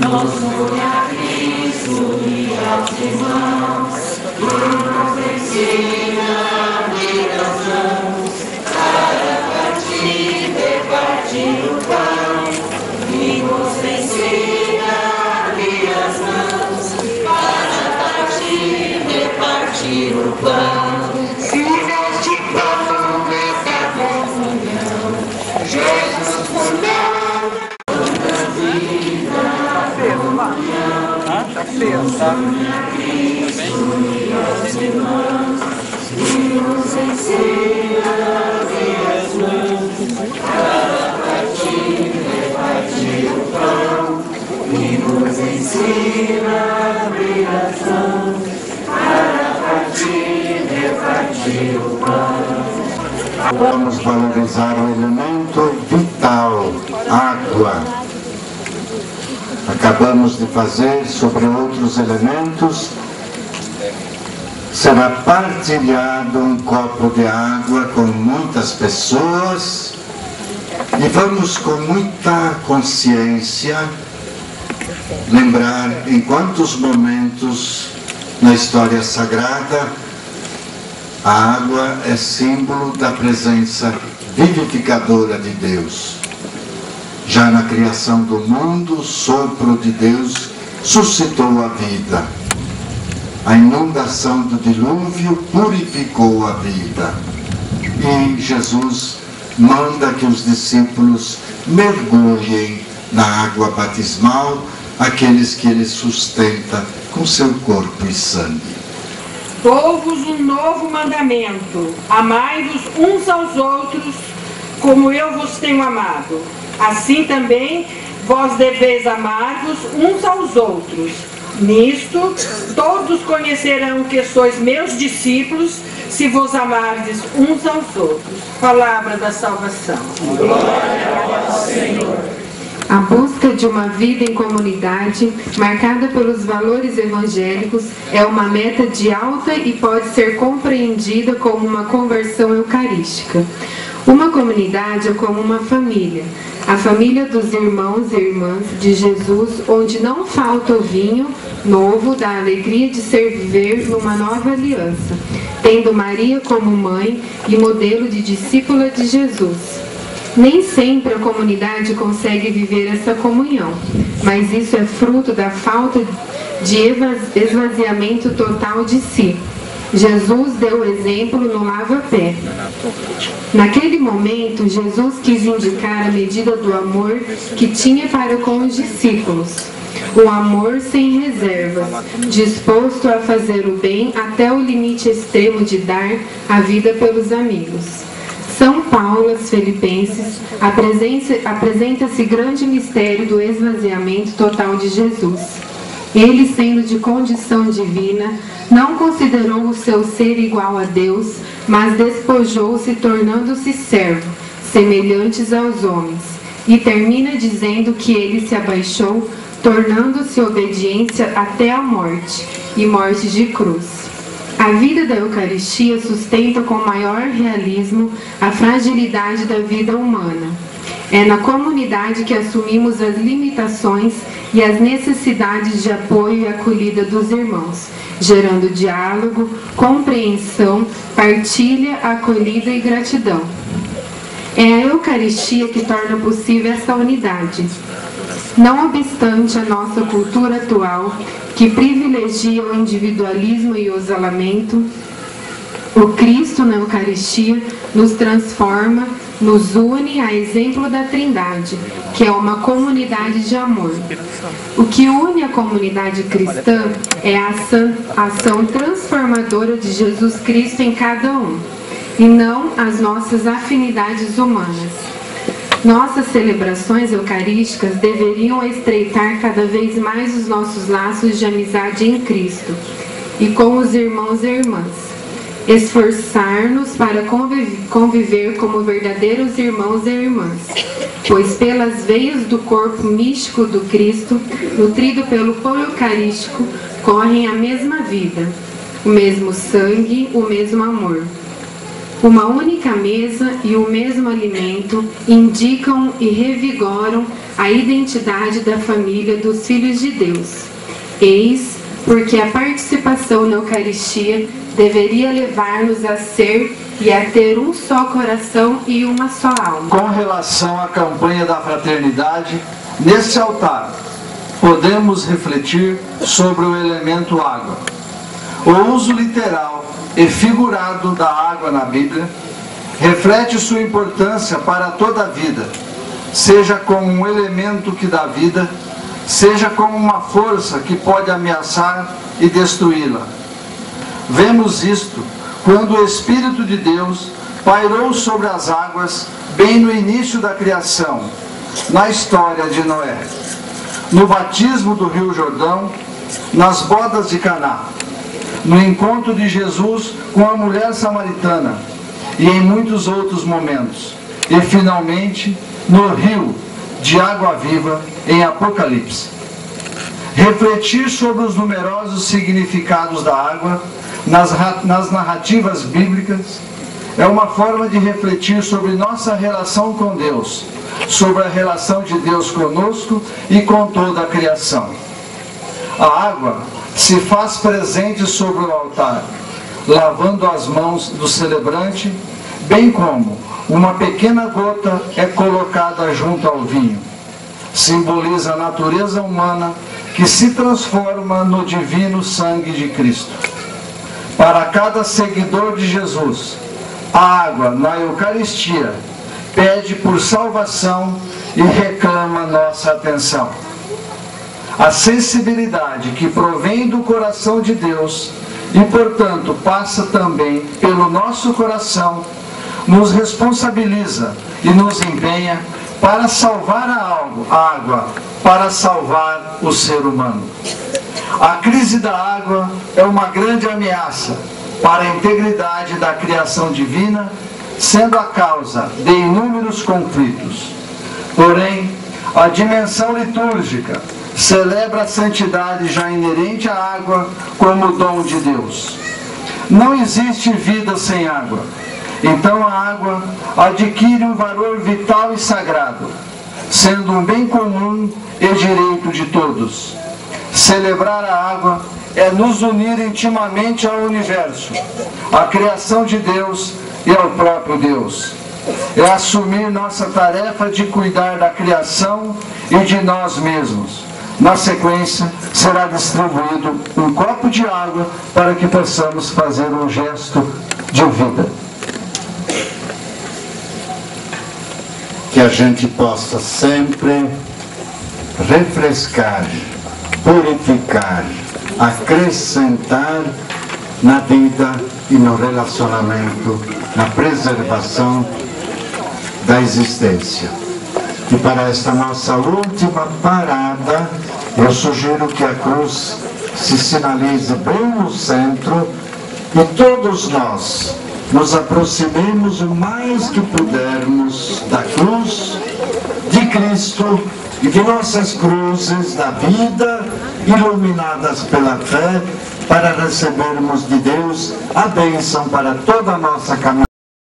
Nos a Cristo e aos irmãos, nos ensina a abrir as mãos para partir e repartir o pão. E nos ensina a abrir as mãos para partir e repartir o pão. Se neste pão, nessa comunhão, Jesus fundou a vida. Tá cedo, tá? Cristo e aos irmãos, e nos ensina a abrir as mãos para partir e repartir o pão. E nos ensina a abrir as mãos para partir e repartir o pão. Vamos valorizar o elemento vital, água. Acabamos de fazer sobre outros elementos. Será partilhado um copo de água com muitas pessoas e vamos com muita consciência lembrar em quantos momentos na história sagrada a água é símbolo da presença vivificadora de Deus. Já na criação do mundo, o sopro de Deus suscitou a vida. A inundação do dilúvio purificou a vida. E Jesus manda que os discípulos mergulhem na água batismal aqueles que ele sustenta com seu corpo e sangue. Dou-vos um novo mandamento: amai-vos uns aos outros como eu vos tenho amado. Assim também vós deveis amar-vos uns aos outros. Nisto todos conhecerão que sois meus discípulos, se vos amardes uns aos outros. Palavra da salvação. Glória ao Senhor. A busca de uma vida em comunidade, marcada pelos valores evangélicos, é uma meta de alta e pode ser compreendida como uma conversão eucarística. Uma comunidade é como uma família, a família dos irmãos e irmãs de Jesus, onde não falta o vinho novo da alegria de ser viver numa nova aliança, tendo Maria como mãe e modelo de discípula de Jesus. Nem sempre a comunidade consegue viver essa comunhão, mas isso é fruto da falta de esvaziamento total de si. Jesus deu o exemplo no lava-pé. Naquele momento, Jesus quis indicar a medida do amor que tinha para com os discípulos. O amor sem reservas, disposto a fazer o bem até o limite extremo de dar a vida pelos amigos. São Paulo aos Filipenses apresenta-se grande mistério do esvaziamento total de Jesus. Ele, sendo de condição divina, não considerou o seu ser igual a Deus, mas despojou-se, tornando-se servo, semelhantes aos homens. E termina dizendo que ele se abaixou, tornando-se obediência até a morte, e morte de cruz. A vida da Eucaristia sustenta com maior realismo a fragilidade da vida humana. É na comunidade que assumimos as limitações e as necessidades de apoio e acolhida dos irmãos, gerando diálogo, compreensão, partilha, acolhida e gratidão. É a Eucaristia que torna possível essa unidade. Não obstante a nossa cultura atual, que privilegia o individualismo e o isolamento, o Cristo na Eucaristia nos transforma, nos une a exemplo da Trindade, que é uma comunidade de amor. O que une a comunidade cristã é a ação transformadora de Jesus Cristo em cada um, e não as nossas afinidades humanas. Nossas celebrações eucarísticas deveriam estreitar cada vez mais os nossos laços de amizade em Cristo e com os irmãos e irmãs. Esforçar-nos para conviver como verdadeiros irmãos e irmãs, pois pelas veias do corpo místico do Cristo, nutrido pelo pão eucarístico, correm a mesma vida, o mesmo sangue, o mesmo amor. Uma única mesa e o mesmo alimento indicam e revigoram a identidade da família dos filhos de Deus. Eis porque a participação na Eucaristia deveria levar-nos a ser e a ter um só coração e uma só alma. Com relação à campanha da fraternidade, nesse altar podemos refletir sobre o elemento água. O uso literal e figurado da água na Bíblia reflete sua importância para toda a vida, seja como um elemento que dá vida, seja como uma força que pode ameaçar e destruí-la. Vemos isto quando o Espírito de Deus pairou sobre as águas bem no início da criação, na história de Noé, no batismo do Rio Jordão, nas bodas de Caná, no encontro de Jesus com a mulher samaritana e em muitos outros momentos, e finalmente no rio de água viva em Apocalipse. Refletir sobre os numerosos significados da água nas narrativas bíblicas é uma forma de refletir sobre nossa relação com Deus, sobre a relação de Deus conosco e com toda a criação. A água se faz presente sobre o altar, lavando as mãos do celebrante, bem como uma pequena gota é colocada junto ao vinho. Simboliza a natureza humana que se transforma no divino sangue de Cristo. Para cada seguidor de Jesus, a água na Eucaristia pede por salvação e reclama nossa atenção. A sensibilidade que provém do coração de Deus e, portanto, passa também pelo nosso coração, nos responsabiliza e nos empenha para salvar a água, para salvar o ser humano. A crise da água é uma grande ameaça para a integridade da criação divina, sendo a causa de inúmeros conflitos. Porém, a dimensão litúrgica celebra a santidade já inerente à água como dom de Deus. Não existe vida sem água. Então a água adquire um valor vital e sagrado, sendo um bem comum e direito de todos. Celebrar a água é nos unir intimamente ao universo, à criação de Deus e ao próprio Deus. É assumir nossa tarefa de cuidar da criação e de nós mesmos. Na sequência, será distribuído um copo de água para que possamos fazer um gesto de vida. Que a gente possa sempre refrescar, purificar, acrescentar na vida e no relacionamento, na preservação da existência. E para esta nossa última parada, eu sugiro que a cruz se sinalize bem no centro e todos nós nos aproximemos o mais que pudermos da cruz de Cristo e de nossas cruzes da vida, iluminadas pela fé, para recebermos de Deus a bênção para toda a nossa caminhada.